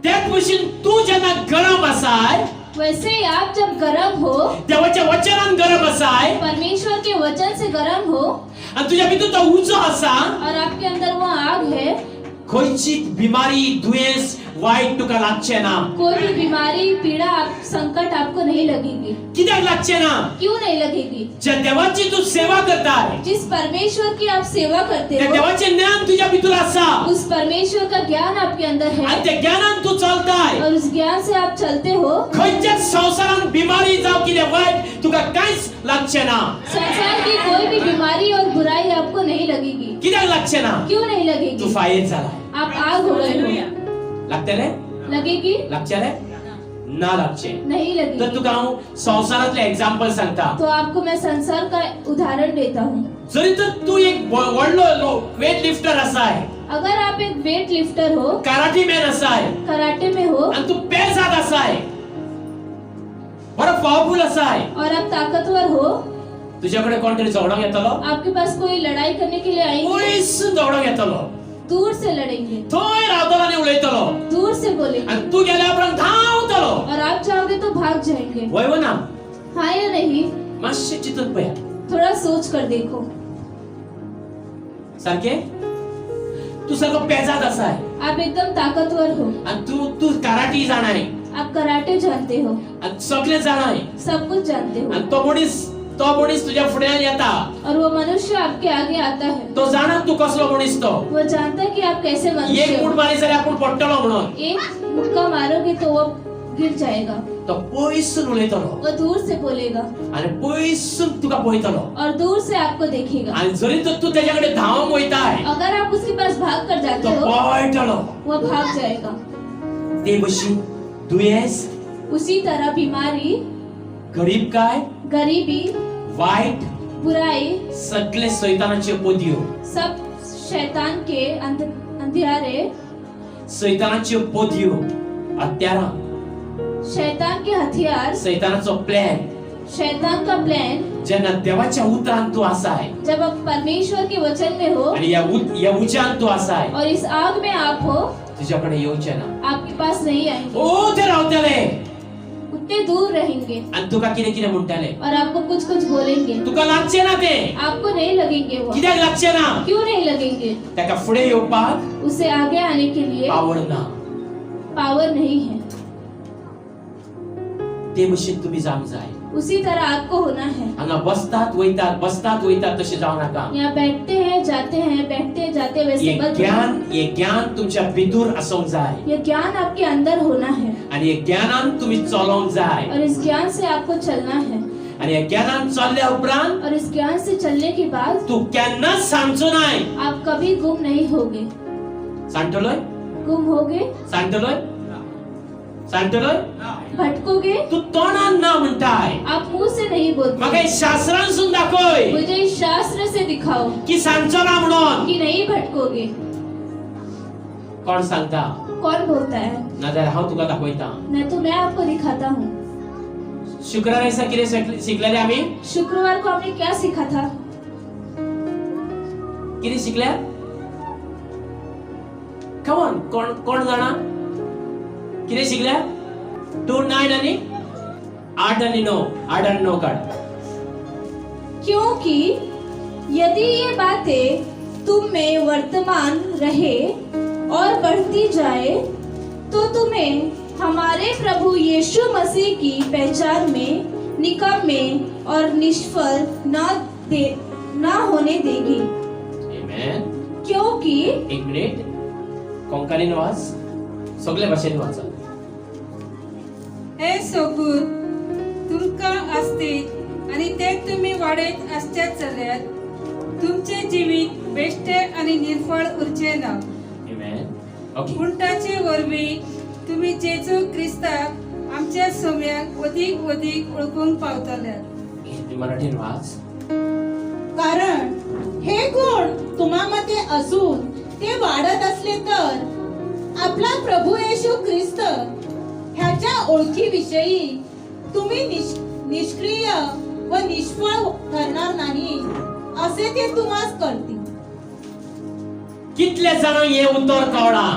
त्याच भशेन तू जेन्ना गरम आसाय, वैसे ही आप जब गर्म हो, देवाच्या वचनान गरम आसाय, परमेश्वर के वचन से गर्म हो, आणि तुझ्या भितर तो उजो आसा, और आपके अंदर वो आग है, खंयची बिमारी दुयेंस वाईट तुका लागचे ना. कोई भी बीमारी पीड़ा संकट आपको नहीं लगेगी. कित्याक लागचे ना? क्यों नहीं लगेगी? ज्या देवाची तू सेवा करताय, जिस परमेश्वर की आप सेवा करते त्या हो, देवाचे ज्ञान तुझ्या भितर आसा, उस परमेश्वर का ज्ञान आपके अंदर आणि है, त्या ज्ञानान तू चलताय. और उस ज्ञान से आप चलते हो. खंयच्याच संसारान बिमारी जावं कितें वाईट तुका कांयच लागचे ना. संसार की कोई भी बीमारी और बुराई आपको नहीं लगेगी. कित्याक लागचे ना? क्यों नहीं तू लगेगी? फायेर जालाय. आप आग हो गए हो. लागतले? लगेगी? लागचेले? ना लागचे. नहीं तर लगेगी. तुका हांव संसारातले एग्जांपल सांगता. तो आपको मैं संसार का उदाहरण देता हूँ. जरी तर तू एक व्हडलो वेट लिफ्टर आसाय, अगर आप एक वेट लिफ्टर हो, कराटे मॅन आसाय, कराटे में हो, आणि तू पेलसाद आसाय, बरो पावरफुल आसाय, और आप ताकतवर हो, तुझ्याकडे कोणतरी झगडोंक येतलो, आपके पास कोई लड़ाई करने के लिए आएंगे, पयस झगडोंक येतलो, दूर से लड़ेंगे, थंय रावतलो आनी उलयतलो, दूर से बोलेंगे, आणि तू गेल्या उपरांत धांवतलो. और आप जाओगे तो भाग जाएंगे. वय हो ना? हाँ या नहीं? मातशें चिंतून पळया. थोड़ा सोच कर देखो. सारखे? तू सारको पेजाद आसाय, आप एकदम ताकतवर हो, आणि तू कराटे जाणाय, आप कराटे जानते हो, आणि सगळे जाणाय, सब कुछ जानते हो, आणि तो मनीस तुझ्या फुड्यान येता, और वो मनुष्य आपके आगे आता है. तो जाणा तू कसलो मनीस तो. वो जानता है कि आप कैसे मनुष्य एक हो. मूठ मारी जाल्यार आपूण पडटलो म्हणून. एक मुक्का मारोगे तो वो गिर जाएगा. तो पयसून उलयतलो, वो दूर से बोलेगा, आणि पयसून तुका पळयतलो, और दूर से आपको देखेगा. आणि जरी तर तू त्याच्याकडे धावून वयताय, अगर आप उसके पास भाग कर तो जाते हो, पळयतलो. वो भाग जाएगा. ते भशेन दुयेंस, उसी तरह बीमारी, गरीब काय, गरीबी, वाईट, बुराई, सगळे सैतानाचे पोदियो, सब शैतान के अंधियारे, सैतानाचे पोदियो, हत्यारा, शैतान के हथियार, सैतानाचो प्लॅन. शैतान का प्लान. जेन्ना देवाच्या उतरान तू आसाय, जब आप परमेश्वर के वचन में हो, आणि या उच्यान तू आसाय, और इस आग में आप हो, तुझ्याकडे येऊचे ना. आपके पास नहीं आएंगे, ओ ते रावतले, उतने दूर रहेंगे, आणि तुका कितें कितें म्हणटाले. और आपको कुछ कुछ बोलेंगे. तुका लागचे ना ते. आपको नहीं लगेंगे वो. कित्याक लागचे ना? क्यों नहीं लगेंगे? ताका फुडें येवपाक उसे आगे आने के लिए पावर ना. पावर नहीं है. ते भशेन तुम्ही जावंक जाय. उसी तरह आपको होना है. हांगा बसतात वयतात तशें जावं नाका. यहाँ बैठते हैं जाते वैसे हे मत. ज्ञान तुमच्या भितर आसोंक जाय, ये ज्ञान आपके अंदर होना है, आणि हे ज्ञानान तुम्ही चलोंक जाय, और इस ज्ञान से आपको चलना है. आणि हे ज्ञानान चलल्या उपरांत और इस ज्ञान से चलने के बाद तू केन्नाच सांगचो नाय. आप कभी गुम नहीं होगे. सांगतलोय? गुम होगे, सांगतलोय? भटकोगे. तू तोंडान ना म्हणताय. आप मुंह से नहीं म्हाका बोलते. हे शास्त्रांसून दाखय मुझे इस शास्त्र से दिखाओ की सांगचो ना म्हणून. कि नहीं भटकोगे. कोण सांगता? कौन बोलता है? नाजाल्यार हांव तुका दाखयता. नहीं तो मैं आपको दिखाता हूँ. शुक्रार दिसा कितें शिकलेले आमी? शुक्रवार को हमने क्या सीखा था? कितें शिकल्या? कम ऑन, कोण जाणा? कितें शिकल्या? 2, 9 आणि 8 आणि 9 काढ. क्योंकि यदि ये बातें तुम में वर्तमान रहे और बढ़ती जाए, तो तुम्हें हमारे प्रभु यीशु मसीह की पहचान में निकम्मे और निष्फल ना होने देगी. आमेन. क्योंकि एक मिनिट, कोंकणीन वाच, सगळे भाशेन वाचा. हे सोबूत तुमकां आसतीत आनी ते तुमी वाडयत आसच्यात जाल्यार तुमचे जिवीत बेश्टे आनी निर्फळ उरचे ना. आमेन. ओके. पूण ताचे वरवीं तुमी जेजू क्रिस्ताक आमच्या सोम्याक अदीक वळखूंक पावतल्यात. मराठीन वाच. कारण हे गुण तुम्हामध्ये असून ते वाढत असले तर आपला प्रभू येशू ख्रिस्त ह्याच्या ओळखीविषयी तुम्ही निष्क्रिय व निष्फळ ठरणार नाही असे ते तुम्हास कळतील. कितले जाणांक हे उतर कळना?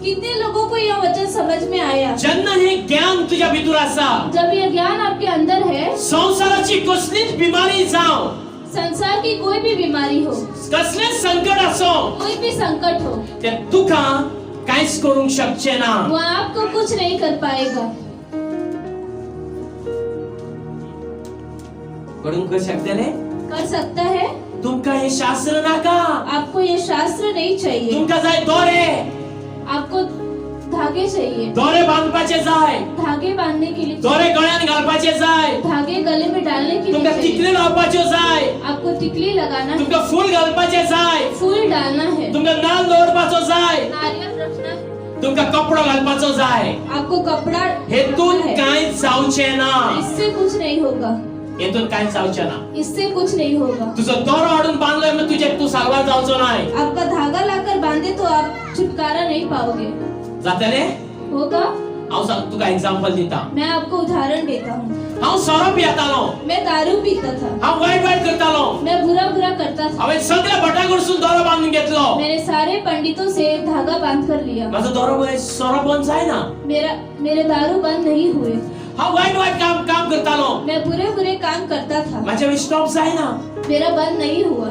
कितने लोगों को यह वचन समझ में आया? जेन्ना हे ज्ञान तुझ्या भितर आसा, जब यह ज्ञान आपके अंदर है, संसाराची कसलीच बिमारी जावं, संसार की कोई भी बीमारी हो, कसले संकट असो, कोई भी संकट हो, ते तुका कांयच करूंक शकचे ना. वो आपको कुछ नहीं कर पाएगा. करूंक शकतले? कर सकता है. तुमका हे शास्त्र नाका, आपको ये शास्त्र नहीं चाहिए. तुमका जाय दोरे, आपको धागे चाहिए. दोरे बांधपाचे जाय, धागे बांधने के लिए दोरे गळ्यात घालपाचे जाय, धागे गले में डालने के लिए तुमका चाहिए. टिकले लावपाच्यो जाय, आपको टिकली लगाना है, तुमका फूल घालपाचे जाय, फूल डालना है, तुमका नाल दवरपाचो जाय, नारियल रखना है, तुमका कपडो घालपाचो जाय. आपको कपड़ा हेतून रखना है. कांय जावचे ना, इससे कुछ नहीं होगा. हेतून कांय जावचे ना. इससे कुछ नहीं होगा. तुझो दोरो हाडून बांधलोय मग तू सारवार जावचो नाही. आपका धागा लाकर बांधे तो आप छुटकारा नहीं पाओगे. जातले? होगा. हांव सांग तुका एग्जांपल दिता. मैं आपको उदाहरण देता हूँ. हांव सोरो पियतालो, मैं दारू पीता था. हांव वाईट करतालो, मैं बुरा बुरा करता था. हांवें सगळ्या भटांकडसून दोरो बांधून घेतलो. मैंने सारे पंडितों से धागा बांध कर लिया. माझो दोरो सोरो बंद जायना. मेरे दारू बंद नहीं हुए. हांव वाईट काम करतालो, मैं बुरे बुरे काम करता था. माझे स्टॉप जायना. मेरा बंद नहीं हुआ.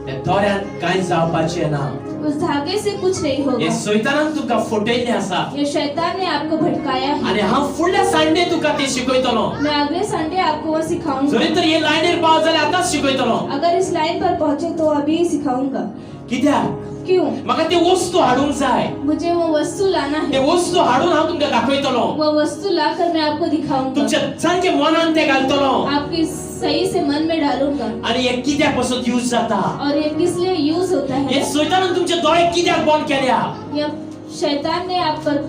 त्या दोऱ्यान कांय जावपाचे ना. उस धागे से कुछ नहीं हे होगा. शैतानान तुका फटयल्ले आसा ये शैतान ने आपको भटकाया है. आणि हांव फुडल्या संडे तुका ते शिकयतलो. मैं अगले संडे आपको वो सिखाऊंगा. जरी तर हे लायनीर पाव जाल्यार आताच शिकयतलो. अगर इस लाइन पर पहुंचे तो अभी ही सिखाऊंगा. कित्याक? क्यों? म्हाका ती वस्तू हाडूंक जाय. मुझे वो वस्तु लाना ते है. वस्तू हाडून हांव तुमका दाखयतलो. वो वस्तु लाकर मैं आपको दिखाऊंगा. तुमच्या सारखे मनान ते घालतलो. आपके सही से मन में डालूंगा. आणि हे कित्याक पासून यूज जाता? और ये किस लिए यूज होता हे है? शैतानान तुमचे डोळे कित्याक बंद केल्या? ये शैतान ने आप पर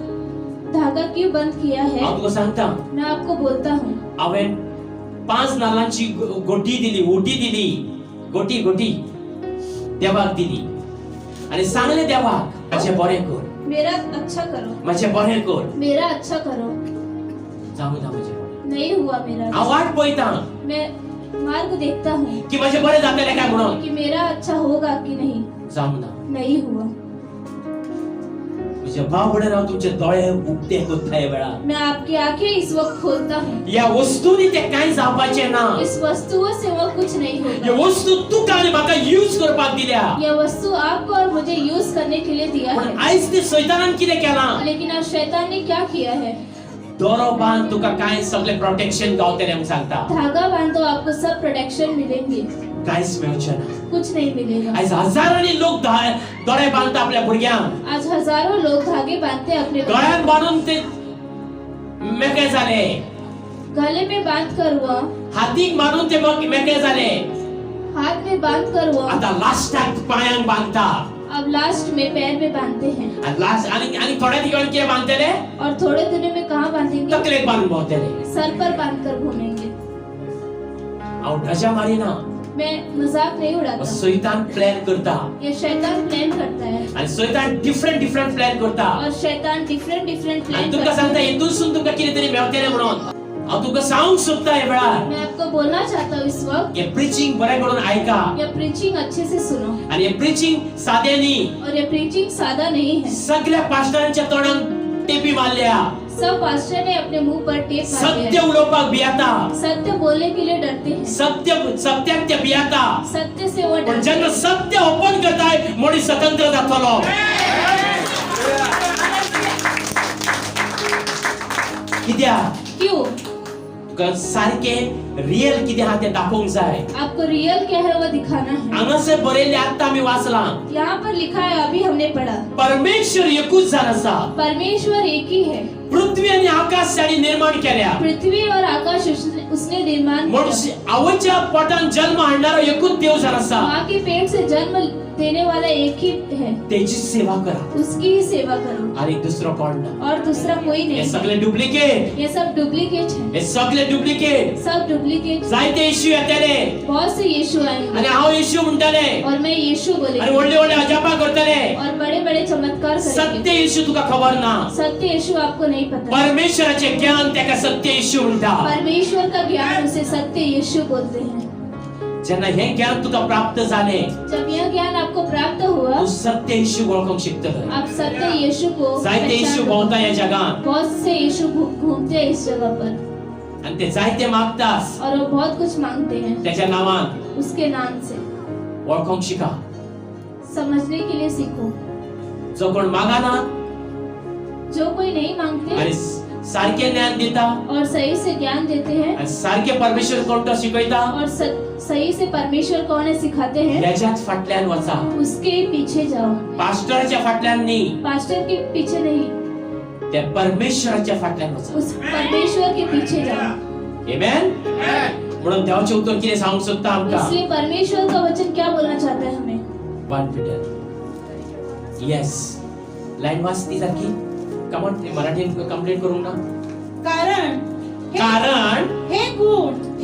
धागा क्यों बंद किया है? हांव तुका सांगता. मैं आपको बोलता हूँ. हांवें 5 नाल्लांची गोटी दिली, गोटी देवाक दिली आणि सांगले देवाक माझे बरें कर, मेरा अच्छा करो. माझे बरें कर. मेरा अच्छा करो. जाऊ दा माझे बरें. नहीं हुआ मेरा. हांव वाट पळयता मैं मार्ग देखता हूँ की माझे बरें जातले काय म्हणून. कि मेरा अच्छा होगा कि नहीं. जाऊ दा. नहीं हुआ. तुझे भाव बडे राव तुमचे डोळे उगते होताय वेळा. मैं आपकी आंखें इस वक्त खोलता हूँ. या वस्तूनी ते कांय जावपाचे ना. इस वस्तुओं से वो कुछ नहीं ये होगा. वस्तू तुका आणि म्हाका यूज करपाक दिल्या. यह वस्तु आपको और मुझे यूज करने के लिए दिया पण है. आयज ते शैतानान कितें केला? लेकिन आज शैतान ने क्या किया है? दोरो बांध तुका काय सगळे प्रोटेक्शन गावतले म्हणून सांगता. धागा बांधो आपको सब प्रोटेक्शन मिलेंगे. कांयच मेळचे ना. कुछ नहीं मिलेगा. आयज हजारांनी लोक दोरे बांधता आपल्या भुरग्यांक. आज हजारों लोग धागे बांधते हैं अपने गळ्यात बांधून ते मेकळे झाले. गले में बांध कर हुआ, हातीक बांधून ते मग मेकळे झाले. हाथ में बांध कर हुआ, आता लास्टाक पायांक बांधता. अब लास्ट में पैर में बांधते हैं. आणि लास्ट आणि थोड्या ठिकाणी किती बांधतले? और थोड़े दिनों में कहाँ बांधेंगे? तकलेक बांधून भोंवतले. सर पर बांध कर घूमेंगे. हांव ढजा मारिना. मैं मजाक नहीं उड़ाता. शैतान प्लॅन करता ये शैतान प्लान करता है. आणि शैतान डिफरंट प्लॅन करता. और शैतान डिफरेंट आणि प्लान तुमका करता सांगता है. हितूनसून तुमका कितें तरी मेळटलें म्हणून. हांव तुमका सांगूंक सोदता हे वेळार मैं आपको बोलना चाहता हूँ इस वक्त, हे प्रीचिंग बरें करून ऐका. ये प्रीचिंग अच्छे से सुनो. आणि हे प्रीचिंग साधे न्ही. और ये प्रीचिंग सादा नहीं है. सगळ्या पास्टरांच्या तोंडान टेपी मारल्या. सब पास्टर ने अपने मुंह पर टेप मार सत्य दिया. उडोवपाक भियाता. सत्य बोलने के लिए डरते हैं. सत्याक ते भियाता. सत्य से वो पण डरते जेन्ना हैं. सत्य ओपन करताय मनीस स्वतंत्र जातलो. कित्याक? क्यों? तुका सारखे रियल कितें आहा तें दाखोवंक जाय. आपको रियल क्या है वो दिखाना है. हांगासर बरयल्लें आत्ता आमी वाचलां. यहाँ पर लिखा है, अभी हमने पढ़ा, परमेश्वर एकूच जाण आसा. परमेश्वर एक ही है. पृथ्वी आणि आकाश ताणी निर्माण केल्या. पृथ्वी और आकाश उसने निर्माण मनुष्य किया. आवच्या पोटान जन्म हाडणारो एकूच देव जाण आसा. माँ के पेट से जन्म देने वाला एक ही है. तेची सेवा करा. उसकी ही सेवा करो. आणि दुसरो कोण ना. और दूसरा कोई हे नहीं. सगळे डुप्लिकेट. ये सब डुप्लीकेट है. हे सगळे डुप्लिकेट. सब डुप्लीकेट. जायते येशू येतले बहुत से यीशु आएंगे आणि हांव येशू म्हणटले और मैं यीशु आणि बोलेंगे व्हडले व्हडले अजापा करतले. और बड़े बड़े चमत्कार सत्य करेंगे. येशू तुका खबर ना. सत्य यीशु आपको नहीं पता. परमेश्वराचे ज्ञान त्याका सत्य येशू म्हणटा. परमेश्वर का ज्ञान उसे सत्य यीशु बोलते हैं. जेन्ना हे ज्ञान तुका प्राप्त जाले जब यह ज्ञान आपको प्राप्त हुआ, तू सत्य येशू वळखूंक शिकतलो. आप सत्य यीशु को जायते येशू पहचान- भोंवता ह्या जगान बहुत से यीशु घूमते हैं इस जगह पर आणि ते जायते मागतास और वो बहुत कुछ मांगते हैं त्याच्या नावान उसके नाम से. वळखूंक शिका. समझने के लिए सीखो. जो कोण मागाना जो कोई नहीं मांगते आणि सारखे ज्ञान दिता और सही से ज्ञान देते हैं आणि सारखे परमेश्वर कोणतो शिकयता और सही से परमेश्वर कौन है सिखाते हैं, याच्याच फाटल्यान वचा. उसके पीछे जाओ. पास्टरच्या फाटल्यान न्ही, पास्टर के पीछे नहीं, त्या परमेश्वराच्या फाटल्यान वचा. उस परमेश्वर के पीछे जाओ. आमेन. म्हणून देवाचे उत्तर कितें सांगूंक सोदता आमकां. इसलिए परमेश्वर का वचन क्या बोलना चाहता है हमें. 1 पीटर. यस, लाईन वाचती सारखी. कमॉन, मराठीत कंप्लीट करूंक ना. कारण हे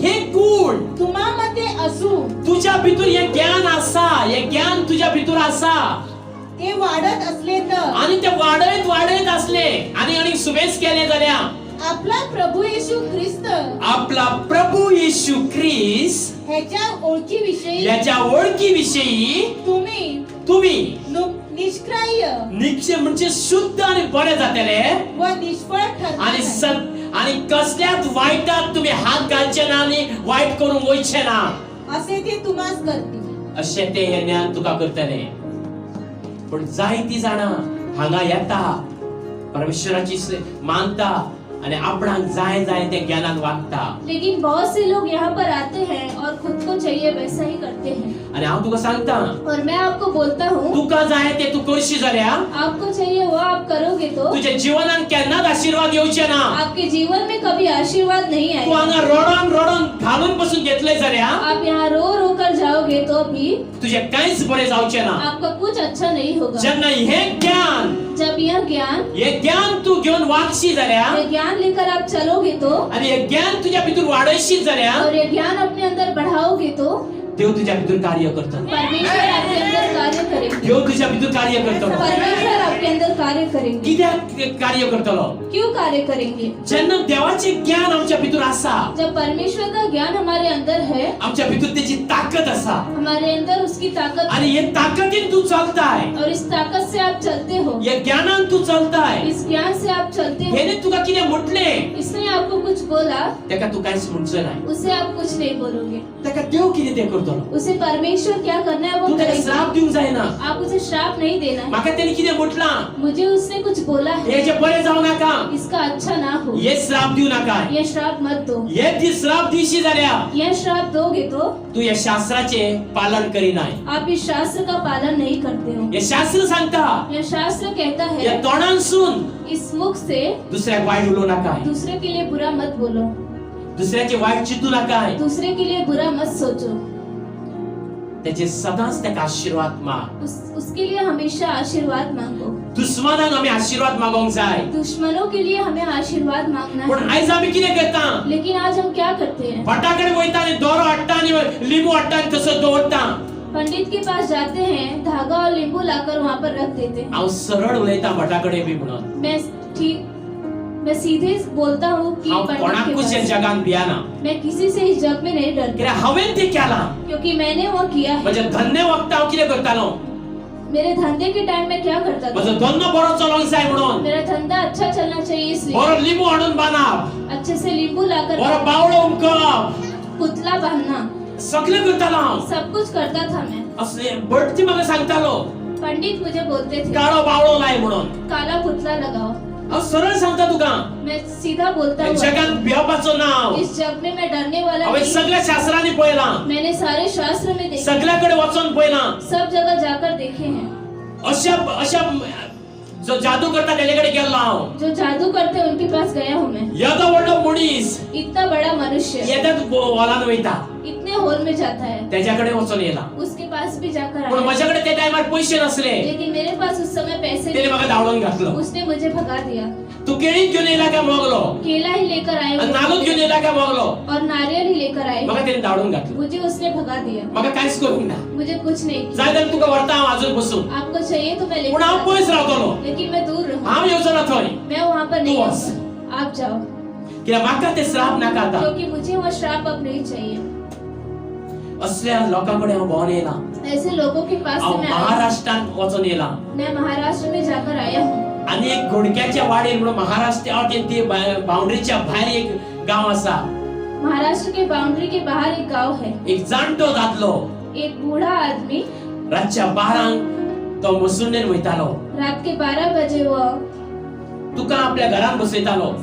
हे गुण तुम्हामध्ये असून तुझ्या भितर हे ज्ञान आसा, हे ज्ञान तुझ्या भितर आसा ते वाढत असले तर आणि ते वाढत असले आणि सुबेस केले जाल्यार आपला प्रभू येशू ख्रिस्त आपला प्रभू येशू ख्रिस्त ह्याच्या ओळखीविषयी याच्या ओळखीविषयी तुम्ही निष्क्रिय निश्चय म्हणजे शुद्ध आणि बरे जातले व निष्फळ आणि ठरणार आणि कसल्याच वाईटात तुम्ही हात घालचे ना आणि वाईट करून वयचे ना असे ते तुम्हास करतील. अशे ते हे ज्ञान तुका करतले. पण जायती जाणा हांगा येता परमेश्वराची मानता आणि आपणाक जाय ते ज्ञानान वागता. लेकिन बहुत से लोग यहाँ पर आते हैं और खुद को चाहिए वैसा ही करते हैं. आणि हांव तुका सांगता, और मैं आपको बोलता हूँ, तुका जाय ते तू करशी जाल्यार आपको चाहिए वो आप करोगे तो तुझ्या जीवनान केन्नाच आशीर्वाद येवचे ना. आपके जीवन में कभी आशीर्वाद नहीं तू आएगा. हांगा रडोन घालून बसून घेतले जाल्यार आप यहाँ रो कर जाओगे तो भी तुझे कांयच बरे जावचे ना. आपका कुछ अच्छा नहीं होगा. जेन्ना हे ज्ञान जब यह ज्ञान तू घेऊन वागशी जाल्यार ये ज्ञान लेकर आप चलोगे तो आणि हे ज्ञान तुझ्या भितर वाडयशी जाल्यार और ये ज्ञान अपने अंदर बढ़ाओगे तो देव तुझ्या भितर कार्य करतो. परमेश्वर आपके अंदर कार्य करेंगे. देव तुझ्या भितर कार्य करतो. परमेश्वर आपके अंदर कार्य करेंगे. कित्याक कार्य करतलो. क्यों कार्य करेंगे. जेन्ना देवाचे ज्ञान आमच्या भितर आसा, जब परमेश्वर का ज्ञान हमारे अंदर है, आमच्या भितर त्याची ताकद आसा हमारे अंदर उसकी ताकत आणि हे ताकदीन तू चलताय, और इस ताकत से आप चलते हो, या ज्ञानान तू चलताय. इस ज्ञान से आप चलते हो. हेने तुका कितें म्हटले इसने आपको कुछ बोला, तेका तू कांयच म्हणचो नाही. उसे आप कुछ नहीं बोलोगे. तेका देव कितें ते करतलो. उसे परमेश्वर क्या करना है वो तू तेका करेगा. श्राप दिवंक जायना. आप उसे श्राप नहीं देना है. म्हाका तेने कितें म्हटला, मुझे उसने कुछ बोला है, हे जे बरे जावं नाका, इसका अच्छा ना हो, हे श्राप दिवं नाका. यह श्राप मत दो. हे दी श्राप दिशी जाल्यार यह श्राप दोगे तो तू या शास्त्राचे पालन करीनाय. आप इस शास्त्र का पालन नहीं करते हो. हे शास्त्र सांगता, यह शास्त्र कहता या है तोंडांसून इस मुख से दुसऱ्याक वाईट उलोव नाका, दूसरे के लिए बुरा मत बोलो, दुसऱ्याचे वाईट चिंतू नाका. दूसरे के लिए बुरा मत सोचो. त्याचे सदांच त्याका आशीर्वाद माग. उसके लिए हमेशा आशीर्वाद मांगो. दुश्मनांक आमी आशीर्वाद मागोंक जाय. दुश्मनों के लिए हमें आशीर्वाद मांगना पण है. आयज आमी कितें करता, लेकिन आज हम क्या करते हैं. भटाकडे वयता आणि दोरो हाडटा आणि लिंबू हाडटा आणि तसो दवरता. पंडित के पास जाते हैं, धागा और नींबू लाकर वहाँ पर रख देते हैं. हांव सरळ उलयता भटाकडे बी म्हणून. मैं सीधे बोलता हूँ कि हांव पंडित के कोणाकूच ह्या पास. जगान भियाना. मैं किसी से इस जग में नहीं डरती, कित्याक हांवेन ते केला. क्योंकि मैंने वो किया है. म्हजे धन्य वखदां हांव कितें करतालो, मेरे धंधे के टाइम में क्या करता था. म्हजो धंदो बरो चलोंक जाय म्हणून मेरा धंधा अच्छा चलना चाहिए इसलिए बरो लिंबू हाडून बांदप, अच्छे से नींबू लाकर बरो बावळो उमकप, पुतला बांधना, सगळें करतालो हांव. सब कुछ करता था मैं. असले बडती म्हाका सांगतालो पंडित मुझे बोलते थे काळो बावळो लाय म्हणून. काला पुतला लगाओ. हांव सरळ सांगता तुका, मैं सीधा बोलता हूँ, जगान भिवपाचो ना हांव. इस जग में मैं डरने वाला हांवें नहीं. सगळ्या शास्त्रांनी पळयलां, मैंने सारे शास्त्र में देखे, सगळ्याकडे वचून पळयलां. सब जगह जाकर देखे हैं. अशा जो जादू करता तेजेकडे गेल्लो हांव. जो जादू करते हैं उनके पास गया हूँ मैं. येदो व्हडलो मनीस इतना बड़ा मनुष्य येद्याच हॉलान वयता, इतने हॉल में जाता है, तेज्याकडे वचून येला. उसके पास भी जाकर पण आया. माझ्याकडे त्या टायमार पैसे नसले. लेकिन मेरे पास उस समय पैसे तेने म्हाका धावळून घातलो. नहीं. उसने मुझे भगा दिया. तू केळी घेऊन येला काय मोगलो, केला ही लेकर आए आणि नालूच घेऊन येला काय मोगलो. और नारियल ही लेकर आए. म्हाका तेने धावळून घातलो. मुझे उसने भगा दिया. म्हाका कांयच करूंक ना. मुझे कुछ नहीं किया. जाय जाल्यार तुका व्हरता हांव आजून बसून. आपको चाहिए तो मैं पूण लेकर हांव आता. पयस रावतलो. लेकिन मैं दूर रहूं. हांव येवचो ना थंय. मैं वहाँ पर नहीं तू वच. आऊंगा. आप जाओ, कित्याक म्हाका ते श्राप नाका आतां. क्योंकि मुझे वो श्राप अब नहीं चाहिए. असल्या लोकांकडे हांव भोंवन येयला. ऐसे लोगों के पास हांव से मैं आई महाराष्ट्रांत वचून येयला. मैं महाराष्ट्र में जाकर आया हूँ. आणि एक घोडक्याच्या वाडेर म्हणून महाराष्ट्र ती बाउंड्रीच्या भायर एक गांव आसा. महाराष्ट्र के बाउंड्री के बाहर एक गांव है. एक जाणटो दादलो एक बूढ़ा आदमी रातच्या 12 तो मसुंडेर वयतालो. रात के 12 बजे वो तुका आपल्या घरान बसयतालो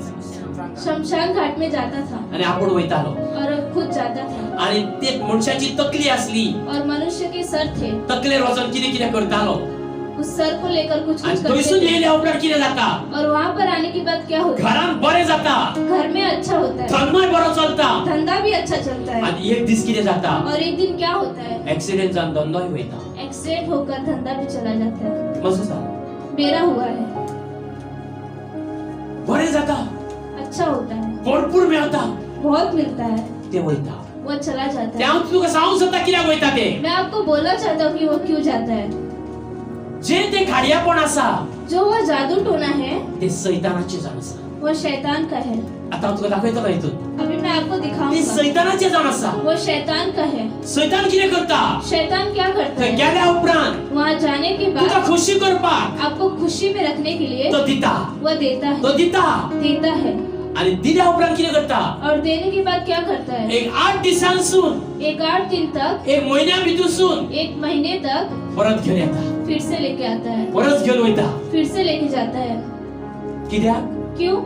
शमशान घाट में जाता था आणि आपूण वयतालो. और खुद जाता था. आणि ते मनशाची तकली असली. और मनुष्य के सर थे. तकलेर वचून कितें कितें करतालो. उस सर को लेकर कुछ आणि कुछ करते थंयसून थे. येयल्या उपरांत कितें जाता. और वहाँ पर आने के बाद क्या होता घरान बरें जाता. है? घर में अच्छा होता है. धंदोय बरो चलता. धंधा भी अच्छा चलता है. आणि एक दीस कितें जाता. और एक दिन क्या होता है? एक्सिडेंट जावन धंदोय वयता. एक्सीडेंट होकर धंधा भी चला जाता है. मजो जाता. मेरा हुआ है. बरें जाता. अच्छा होता है. भरपूर मेळटा. बहुत मिलता है. ते वयता. वो चला जाता ते है. हांव तुका सांगूंक सोदता कित्याक वयता ते. मैं आपको बोलना चाहता हूँ कि वो क्यों जाता है. जे ते खाडयापण आसा जो वो जादू टोना है ते सैतानाचे जाण आसा. वो शैतान का है. आता हांव तुका दाखयतलो हितून. अभी मैं आपको ते दिखाऊंगा. सैतानाचे जाण आसा. वो शैतान का है. सैतान कितें करता. शैतान क्या करता थंय है? गेल्या उपरांत वहाँ जाने के तुका बाद खुशी करपाक आपको खुशी में रखने के लिए तो दिता. वो देता है. तो दिता. देता है. आणि दिल्या उपरांत कितें करता. और देने के बाद क्या करता है? एक 8 दिसांसून एक 8 दिन तक, एक महिन्या भितूसून एक महीने तक परत घेवन येता. फिर से लेके आता है. परत घेवन वयता. फिर से लेके जाता है. कित्याक. क्यों?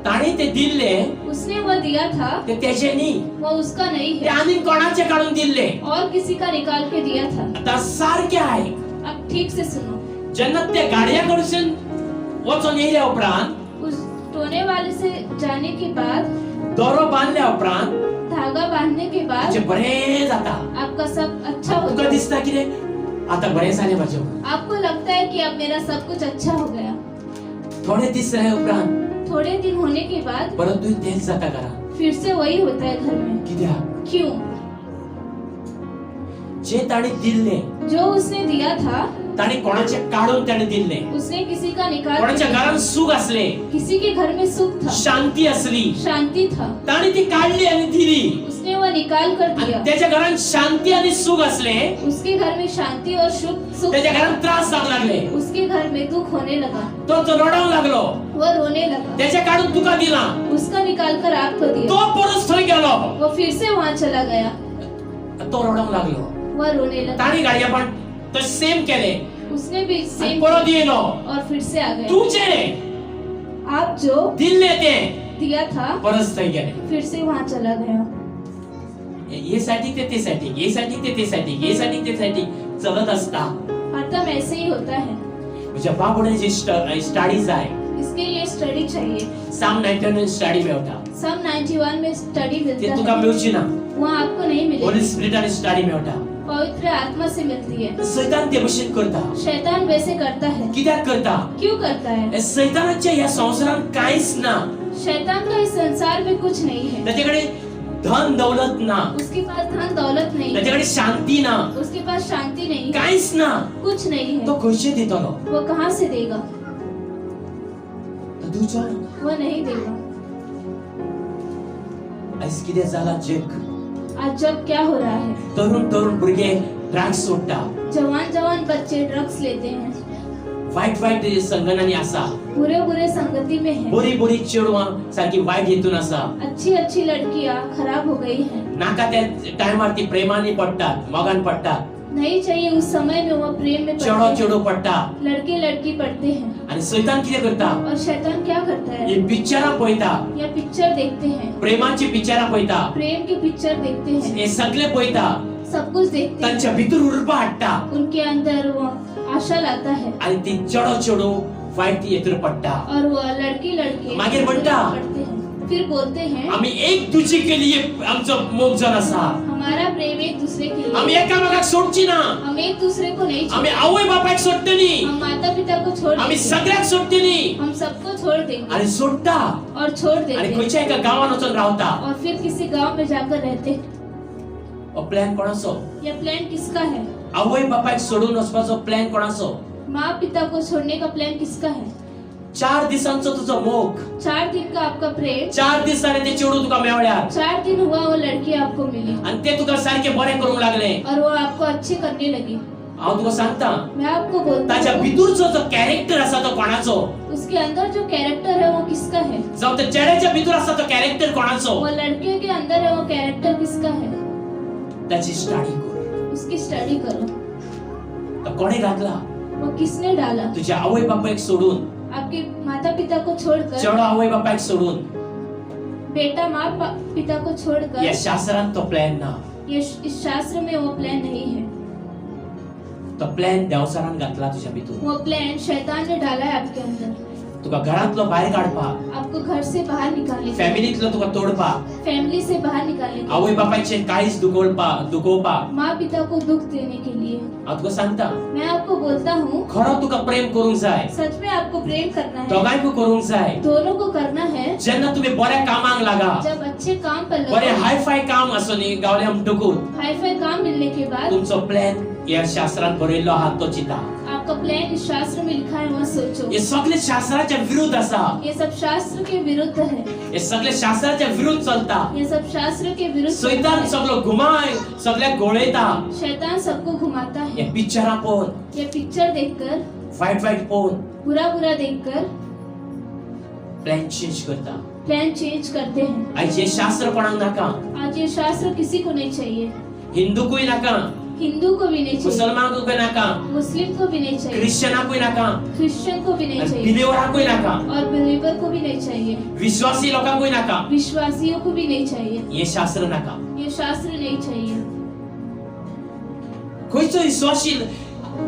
ताणी ते दिल्ले उसने वो दिया था. ते तेजे न्ही. वो उसका नहीं ते है. आनी कोणाचे काढून दिल्ले. और किसी का निकाल के दिया था. आता सारखे आहे. अब ठीक से सुनो. जेन्ना ते गाडया कडसून वचून येयल्या उपरांत उस टोने वाले से जाने के बाद, दोरो बांधल्या उपरांत धागा बांधने के बाद ताचे बरें जाता. आपका सब अच्छा हो तुका जाता. दिसता कितें आता बरें जालें म्हाजें. आपको लगता है कि अब मेरा सब कुछ अच्छा हो गया. थोडे दीस रावल्या उपरांत थोड़े दिन होने के बाद परत तुवें तेच जाता घरांत. फिर से वही होता है घर में. कित्याक. क्यों? जे ताणी दिल्ले जो उसने दिया था ताणी कोणाचे काढून ताणी दिल्ले. उसने किसी का निकाल कोणाच्या के दिया. घरात सुख असले. किसी के घर में सुख था, शांती असली. शांती था. ताणी ती काढली आणि दिली. उसने वो निकाल कर आणि दिया. त्याच्या घरात शांती आणि सुख असले. उसके घर में शांति और सुख त्याच्या था. घरात त्रास जाऊ लागले. उसके घर में दुख होने लगा. तो रडावू लागलो. वो रोने लगा. त्याच्या काढून तुका दिला. उसका निकाल कर आपको तो दिया. परत थंय गेलो. वो फिर से वहाँ चला गया. तो रडावू लागलो. वह रोने लगा. ताणी गाडया पण तो सेम केले. उसने भी आणि सेम परत येलो. और फिर से आ गया. तुझे आप जो दिल्ले ते दिया था परत थंय गेले. फिर से वहाँ चला गया. ये साठी ते साठी, ये साठी ते साठी, ये साठी ते साठी चलत असता. हरदम ऐसे ही होता है. म्हणजे बाबुडे जे स्टडीज आहे. इसके लिए स्टडी चाहिए. साम 91 स्टडी मेवता. सम 91 में स्टडी ते मिलता तुका है. मेवची ना. वहाँ आपको नहीं होली मिलेगी. Spirit study Mewat. पवित्र आत्मा से मिलती है. सैतान ते भशेन करता. शैतान वैसे करता है. कित्याक करता. क्यों करता है? सैतानाच्या या संसारात काहीच ना. शैतान का इस संसार में कुछ नहीं है. त्याच्याकडे धन दौलत ना. उसके पास धन दौलत नहीं है. त्याच्याकडे शांती ना. उसके पास शांति नहीं है. काहीच ना. कुछ नहीं तो है. खंयचे दितलो. वो कहाँ से देगा? तो तुझा वो नहीं देगा. आयज कितें जाला जग. आज जब क्या हो रहा है? तरुण भुरगे ड्रग्स सोडटा. जवान बच्चे ड्रग्स लेते हैं. वाईट संगनांनी आसा. बुरे संगति में है. बरी चेडवां सारखी वायट हेतून आसा. अच्छी लड़कियां खराब हो गई हैं. नाका त्या टायमार ती प्रेमानी पडटात. मोगान पडटात. नहीं चाहिए उस समय में वो प्रेम में चेडो पड़ते हैं. चेडो पडटा. लड़के पढ़ते हैं. आणि सैतान कितें करता. और शैतान क्या करता हे है? पिक्चरां पळयता. या पिक्चर देखते हैं. प्रेमाची पिक्चरां पळयता. प्रेम की पिक्चर देखते हैं. हे सगळे पळयता. सब कुछ देखते हैं. तांच्या भितर उर्बा हाडटा. उनके अंदर वो आशा लाता है. आणि ती चेडो वायट हेतून पडटा. और वो लड़के मागीर म्हणटा. पढ़ते हैं. फिर बोलते हैं आम्ही एक दुजे के लिए आमचो मोग जन आसा. हमारा प्रेम एक दूसरे के लिए. आम्ही एकामेकाक सोडची ना. हम एक दूसरे को नहीं आम्ही छोड़ते. आवय बापायक सोडटली. हम माता पिता को छोड़ आम्ही देंगे. सगळ्याक सोडटली. हम सबको छोड़ देंगे आणि सोडटा. और छोड़ आणि देंगे. खंयच्या एका गावात वचून रावता. और फिर किसी गांव में जाकर रहते. हो प्लॅन कोणाचो. यह प्लान किसका है? आवय बापायक सोडून वचपाचो प्लॅन कोणाचो. माँ पिता को छोड़ने का प्लान किसका है? 4 दिसांचो तुझो मोग, 4 दिन का आपका प्रेम, 4 दिसांनी ते चेडू तुका मेवल्यार 4 दिन हुआ वो लड़की आपको मिली आणि ते तुका सारखे बरे करूंक लागले. और वो आपको अच्छे करने लगी. हांव तुका सांगता, मैं आपको बोलता ताच्या हूँ, भितरचो जो कॅरेक्टर आसा तो कोणाचो, उसके अंदर जो कैरेक्टर है वो किसका है? जावं त्या चेड्याच्या भितर आसा तो कॅरेक्टर कोणाचो, वो लड़के के अंदर है वो कैरेक्टर किसका है? त्याची स्टडी कर. उसकी स्टडी करो. तो कोणे घातला? वो किसने डाला? तुझ्या आवय बापायक सोडून, आपके माता पिता को छोड़कर, चेडो आवय बापायक सोडून बेटा माँ पिता को या छोड़कर, शास्त्रांत तो प्लॅन ना. ये इस शास्त्र में वो प्लान नहीं है. तो प्लॅन देवसारान घातला तुझ्या भितर. वो प्लान शैतान ने डाला है आपके अंदर. तुका घरांतलो भायर काडपाक, आपको घर से बाहर निकालने के लिए, फॅमिलीतलो तुका तोडपाक, फैमिली से बाहर निकालने के लिए, आवय बापायचे काळीज दुखोवपाक. माँ पिता को दुख देने के लिए. हांव तुका सांगता, मैं आपको बोलता हूँ, खरो तुका प्रेम करूंक जाय, सच में आपको प्रेम करना है, दोगांयकूय करूंक जाय. दोनों को करना है. जेन्ना तुम्ही बऱ्या कामाक लागा, जब अच्छे काम पर बरे लगो, हाय फाय काम असो न्ही गावले आमटकूत, हाई फाई काम मिलने के बाद तुमचो प्लॅन या शास्त्रांत बरयल्लो आहा तो चिता. आपका प्लान इस शास्त्र में लिखा है मत सोचो. हे सगळे शास्त्राच्या विरुद्ध आसा. ये सब शास्त्र के विरुद्ध है. हे सगळे शास्त्राच्या विरुद्ध चलता. ये सब शास्त्र के विरुद्ध सैतान है. सगळो घुमाय सगळ्या गोळयता. शैतान सबको घुमाता हे है. पिक्चरा पळोवन, ये पिक्चर देखकर, वाईट वाईट पळोवन बुरा बुरा देखकर प्लॅन चेंज करता. प्लान चेंज करते हैं. आयज हे शास्त्र कोणाक नाका, आज ये शास्त्र किसी को नहीं चाहिए. हिंदूकूय नाका, हिंदू को भी नहीं चाहिए, मुसलमानकूय नाका, मुस्लिम को भी नहीं चाहिए, ख्रिश्चनाकूय नाका, क्रिश्चियन को भी नहीं चाहिए, बिलिवराकूय नाका, और बिलीवर को भी नहीं चाहिए, विश्वासी लोकांकूय नाका. विश्वासियों को भी नहीं चाहिए. हे शास्त्र नाका. ये शास्त्र नहीं चाहिए. खंयचो विश्वासी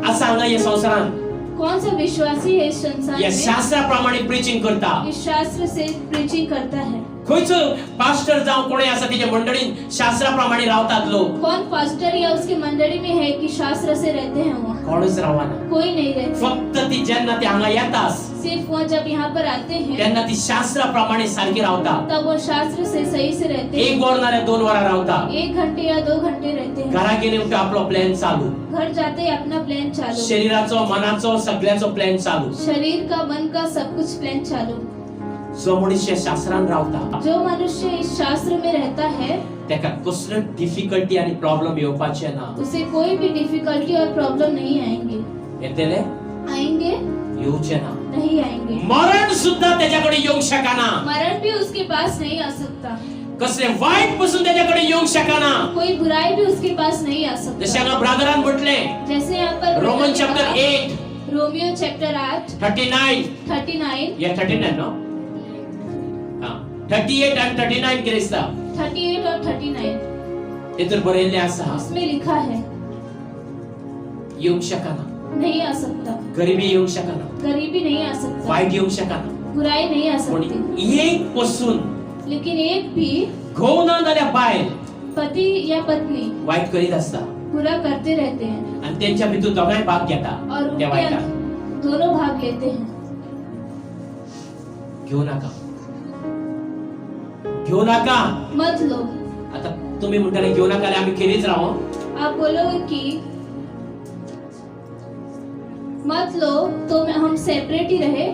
आसा हांगा ह्या संवसारांत कौन सा विश्वासी है इस संसार या में शास्त्राप्रमाणे प्रीचिंग करता. इस शास्त्र से प्रीचिंग करता है? खंयचो पास्टर जावं कोणी आसा तिच्या मंडळीन शास्त्राप्रमाणे रावतात लोक. कौन पास्टर या उसकी मंडली में है कि शास्त्र से रहते हैं? वहाँ कोणच रावना. कोई नहीं रहते. फक्त ती जेन्ना ते हांगा येतास सिर्फ वहाँ जब यहाँ पर आते हैं तेन्ना ती शास्त्राप्रमाणे सारखी रावता. तब वो शास्त्र से सही से रहते एक हैं. वर नाल्या 2 वरां रावता. 1 घंटे या 2 घंटे रहते हैं. घरा गेले उपरांत आपलो प्लॅन चालू. घर जाते ही अपना प्लान चालू. शरीराचो मनाचो सगळ्याचो प्लॅन चालू. शरीर का मन का सब कुछ प्लान चालू. जो मनुष्य शास्त्रान रावता जो मनुष्य इस शास्त्र में रहता है तेका कसलो डिफिकल्टी आणि प्रॉब्लेम येवपाचे ना. उसे कोई भी डिफिकल्टी और प्रॉब्लम नहीं आएंगे. येतले आएंगे येवचे ना. नहीं आएंगे. मरण सुद्धा त्याच्याकडे येऊ शकाना. मरण भी उसके पास नहीं आ सकता. कसले वाईट पासून त्याच्याकडे येऊ शकाना. कोई बुराई भी उसके पास नहीं आ जसे सकता. हांगा ब्रदरान म्हटले जैसे यहाँ पर रोमन चॅप्टर 8 रोमियो चैप्टर 8 39 39 या 39 नो हां 38 आणि 39 क्रिस्ता 38 और 39 तेतून बरयल्ले आसा उसमें लिखा है येऊ शकाना. नहीं आ सकता. गरिबी येऊ शकाना. गरीबी नहीं आ सकता. वाईट येऊ शकाना. बुराई नहीं आ पण सकती. एक पासून लेकिन एक भी घोव ना जाल्यार बायल पति या पत्नी वाईट करीत असता बुरा करते रहते हैं आणि त्यांच्या भितर दोघांय भाग घेता और त्या उनके वाईटात. दोनों भाग लेते हैं. घेऊ नका. घेऊ नका. मत लो. आता तुम्ही म्हणताले घेऊ नका आम्ही खेरीच राहू. आप बोलोगे कि मत लो तो हम सेपरेट ही रहे.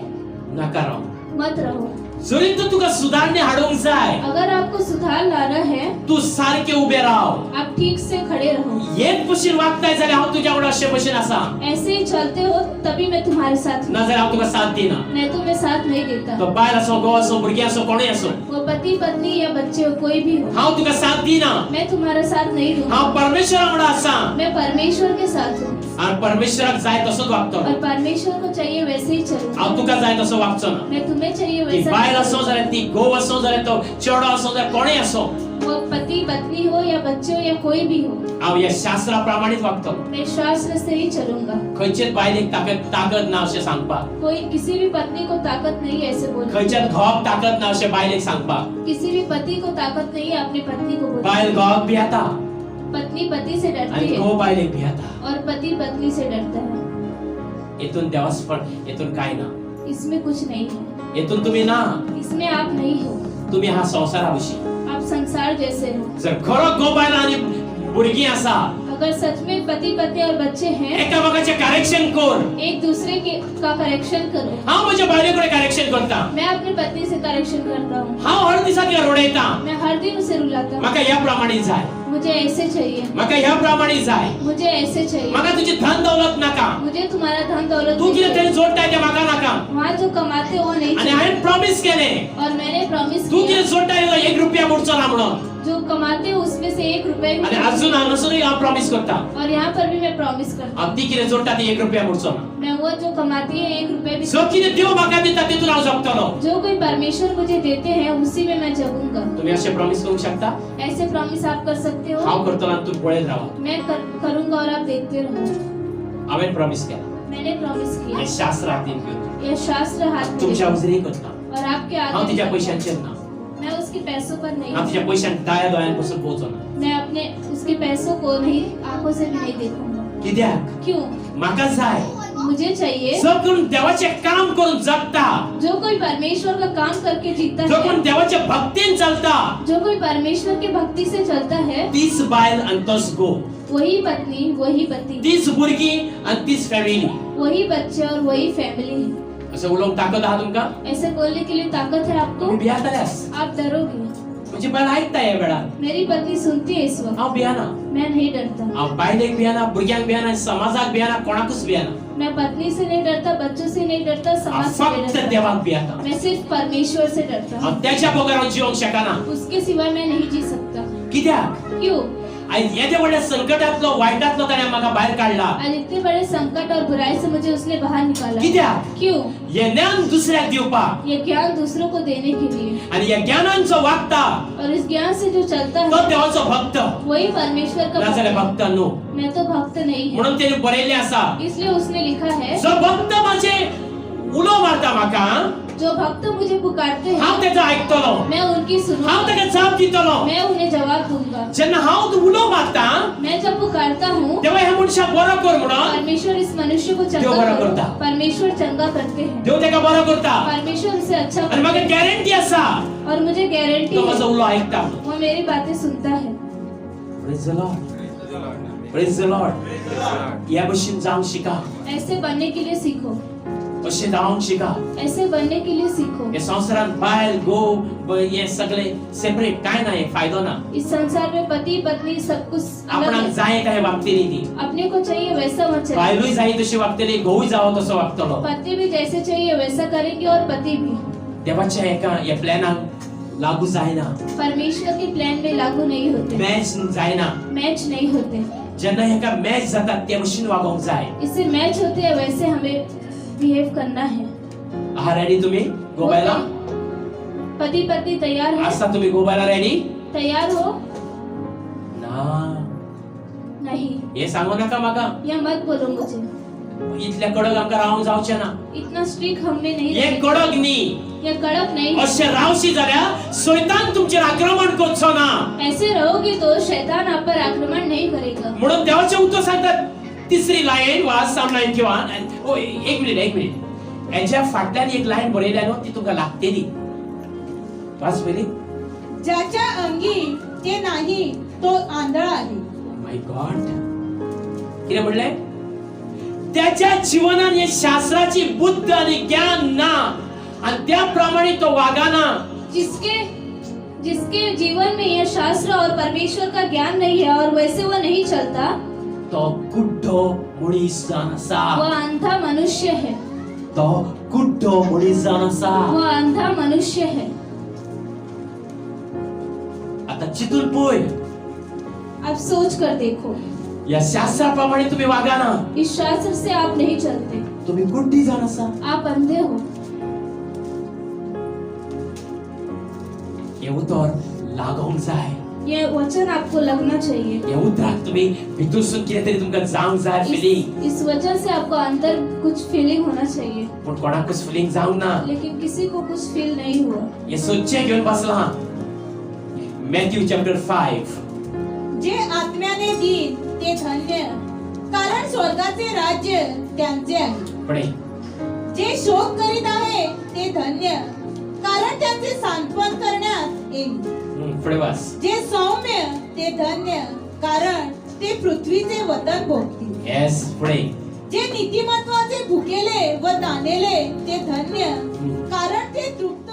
नका राहू. मत रहो. जरी तर तुका सुधारणे हाडूंक जाय अगर आपको सुधार लाना है तू सारखे उभे राह. आप ठीक से खड़े रहो. एक पशीन वागताय जाल्यार हांव तुझ्या वांगडा अशें भशेन आसा. ऐसे ही चलते हो तभी मैं तुम्हारे साथ हूँ. ना जाल्यार हांव तुका साथ दिना. नहीं तो मैं साथ नहीं देता. तो बायल असो घोव असो भुरगीं असो कोणूय असो वो पति पत्नी या बच्चे हो कोई भी हो हांव तुका साथ दिना. मैं तुम्हारा साथ नहीं दूंगा. हांव परमेश्वरा वांगडा आसा मैं परमेश्वर के साथ हूँ आणि परमेश्वराक जाय तसोच वागतलो. और परमेश्वर को चाहिए वैसे ही चलो. हांव तुका जाय तसो वागचो ना. मैं तुम्हें चाहिए ती वैसा बायल ही असो चलूं. जाल्यार ती घोव असो जाल्यार तो चेडो असो जाल्यार कोणूय असो वो पति पत्नी हो या बच्चे हो या कोई भी हो हांव ह्या शास्त्राप्रमाणेच वागतलो. मैं शास्त्र से ही चलूंगा. खंयचेच बायलेक ताकद ना अशें सांगपाक. कोई किसी भी पत्नी को ताकत नहीं है ऐसे बोलने. खंयच्याच घोवाक ताकद ना अशें बायलेक सांगपाक. किसी भी पति को ताकत नहीं है अपनी पत्नी को बोलने. बायल घोवाक भियेता पत्नी पति से डरती आणि है घोव बायलेक भियेता. और पति पत्नी से डरता है. हेतून देवासपण हेतून काय ना. इसमें कुछ नहीं है. हेतून तुम्ही ना. इसमें आप नहीं हो. तुम्ही हा संसारा विषयी आप संसार जैसे हो. जर खरो घोव बायल आणि भुरगीं आसा अगर सच में पति पत्नी और बच्चे हैं, एकामेकाचे करेक्शन कर. एक दूसरे के का करेक्शन करो. हांव म्हज्या बायलेकडे करेक्शन करता. मैं अपनी पत्नी से करेक्शन करता हूँ. हांव हर दिसा तिका रडयता. मैं हर दिन उसे रुलाता हूँ. म्हाका ह्या प्रमाणे जाय. मुझे ऐसे चाहिए. म्हाका ह्या प्रमाणे जाय. मुझे ऐसे चाहिए. म्हाका तुझी धन दौलत नाका. मुझे तुम्हारा धन दौलत तू नहीं कितें तरी चाहिए. जोडटाय तें म्हाका नाका. वहाँ जो कमाते हो वो नहीं आनी चाहिए. हांवें प्रॉमिस केलें. और मैंने प्रॉमिस तू किया कितें जोडटाय तो 1 रुपया बुडचो ना म्हणून. जो कमाते हो उसमें से 1 रुपए भी आनी अजून हांगासरूय हांव प्रॉमिस करता. और यहाँ पर भी मैं प्रॉमिस करता हांव ती कितें जोडटा ती 1 रुपया बुडचो ना. हूँ. मैं वो जो कमाती है 1 रुपए भी. जो कितें देव म्हाका दिता तितून हांव जगतलो. जो कोई परमेश्वर मुझे देते हैं उसी में मैं जगूंगा. तुम्ही असे प्रॉमिस करू शकता. ऐसे प्रॉमिस आप कर सकते हो. हांव करतलो आनी तू पळयत रावा. मैं करूंगा और आप देखते रहो. हांवें प्रॉमिस केला. मैंने प्रॉमिस हे किया. शास्त्र हातीन घेवन ये शास्त्र हाथ में तुमच्या लेकर. उजरी करता. और आपके हांव आगे तिच्या करता. पैशांचेर ना. मैं उसके पैसों पर नहीं. हांव तिच्या पैशांक दाया दोळ्यांपासून पोवचोना. मैं अपने उसके पैसों को नहीं आंखों से भी नहीं देखूंगा. कित्याक क्यों? म्हाका जाय मुझे चाहिए जो कोण देवाचे काम करून जगता, जो कोई परमेश्वर का काम करके जीता जो कोण है, देवाच्या भक्तीन चलता, जो कोई परमेश्वर के भक्ति से चलता है, तीच बायल आनी तोच घोव, वही पत्नी वही पति, तीच भुरगीं आनी तीच फॅमिली. वही बच्चे और वही फैमिली है. असं उलोवंक ताकद आहा तुमका. ऐसे बोलने के लिए ताकत है आपको. तुम्ही भियाताल्यास आप डरोगे. म्हणजे बायल आयकता हे वेळार. मेरी पत्नी सुनती है इस वक्त. हांव भियाना. मैं नहीं डरता. हांव बायलेक भियाना, भुरग्यांक भियाना, समाजाक भियाना, कोणाकूच भियाना. मैं पत्नी से नहीं डरता, बच्चों से नहीं डरता, हांव समाज से नहीं फक्त डरता. देवाक भियाता. मैं सिर्फ परमेश्वर से डरता हूँ. हांव त्याच्या बगैर जिवंक शकना. उसके सिवाय मैं नहीं जी सकता. कित्याक क्यों? आयज येदे व्हडल्या संकटांतलो वायटांतलो ताणें म्हाका भायर काडला. आज इतने बड़े संकट और बुराई से मुझे उसने बाहर निकाला. कित्याक क्यों? हे ज्ञान दुसऱ्याक दिवपाक ये ज्ञान दूसरों को देने के लिए. आनी ह्या ज्ञानान जो वागता और इस ज्ञान से जो चलता तो है देवाचो भक्त. वही परमेश्वर का नाजाल्यार भक्त भक्त न्हू. है. मैं तो भक्त नहीं हूँ. म्हणून तेणे बरयल्लें आसा, इसलिए उसने लिखा है, जो भक्त म्हाजे उलो मारता म्हाका, जो भक्त मुझे पुकारते हांव हैं तेजो आयकतलो. मैं उनकी हांव सुनूंगा. ताका जाप दितलो. मैं उन्हें जवाब दूंगा. जेन्ना हांव उलो मारता मैं जब पुकारता हूँ तेव्हा ह्या मनशाक बरो कर म्हणून परमेश्वर इस मनुष्य को देव चंगा बरा करो. करता. परमेश्वर चंगा करते हैं. देव तेका बरो करता. परमेश्वर उसे अच्छा आनी करते म्हाका हैं. गॅरंटी आसा और मुझे गारंटी तो म्हजो है उलो आयकता. वो मेरी बातें सुनता है. Praise the Lord. Praise the Lord. ह्या भशेन जावंक शिका. ऐसे बनने के लिए सीखो. अशें जावंक शिका. ऐसे बनने के लिए सीखो. हे संवसारांत बायल घोव हे सगळे सेपरेट काय ना, हे फायदो ना. इस संसार में पति पत्नी सब कुछ अलग आपणाक है. जाय काय वागतली ती. अपने को चाहिए वैसा मत चलिए. बायलूय जाय तशी वागतली, घोवूय जावो तसो वागतलो. पति भी जैसे चाहिए वैसा करेंगे और पति भी. देवाच्या एका या प्लॅनाक लागू जायना. परमेश्वर के प्लान में लागू नहीं होते. मॅच जायना. मैच नहीं होते. जेन्ना हेका मॅच जाता ते भशेन वागोवंक जाय. इससे मैच होते हैं वैसे हमें बिहेव करना है. आहा रेडी तुम्ही गोबायला? पति पत्नी तैयार है? आसा तुम्ही गोबायला रेडी? तैयार हो? ना, नहीं. हे सांगू नका म्हाका. या मत बोलो मुझे. इतल्या कडक आमकां रावंक जावचें ना. इतना स्ट्रिक्ट हमने नहीं हे रखा. कडक न्ही. ये कड़क नहीं है. अशें रावशी जाल्यार शैतान तुमचेर आक्रमण करचो ना. ऐसे रहोगे तो शैतान आप पर आक्रमण नहीं करेगा. म्हणून देवाचे उतर सांगतात. तिसरी लाईन वाच साम लाईन किंवा ओ एक मिनिट. याच्या फाटल्यान एक लाईन बरयल्या न्हू, ती तुका लागतेली. वाच पयली. ज्याच्या अंगी ते नाही तो आंधळा आहे. माय गॉड. कितें म्हणलें? त्याच्या जीवनात हे शास्त्राची बुद्ध आणि ज्ञान ना, आणि त्याप्रमाणे तो वागाना. जिसके जीवन में यह शास्त्र और परमेश्वर का ज्ञान नहीं है और वैसे वो नहीं चलता, तो कुड्डो मनीस जावन आसा. वो अंधा मनुष्य है. तो कुड्डो मनीस जावन आसा. वो अंधा मनुष्य है. आता चितून पळय. अब सोच कर देखो. या शास्त्राप्रमाणे तुम्ही वागाना. इस शास्त्र से आप नहीं चलते. तुम्ही कुड्डी जावन आसा. आप अंधे हो. हे उतर लागोंक जाय. ये वचन आपको लगना चाहिए. हे उतराक तुम्ही भितूरसून कितें तरी तुमकां जावंक जाय फिलिंग. इस वजह से आपको अंदर कुछ फीलिंग होना चाहिए. पण कोणाकूच फिलिंग जावंक ना. लेकिन किसी को कुछ फील नहीं हुआ. हे सोदचें घेवन बसला. Matthew chapter 5. जे आत्म्याने देईल ते धन्य, कारण स्वर्गाचे राज्य त्यांचे आहे. पळय. जे शोक करीत आहे ते धन्य, कारण त्यांचे सांत्वन करण्यात येईल. पुढे वाच. जे सौम्य ते धन्य, कारण ते पृथ्वीचे वतन भोगतील. येस, पुढे. जे नीतिमत्वाचे भुकेले व तानेले ते धन्य, कारण ते तृप्त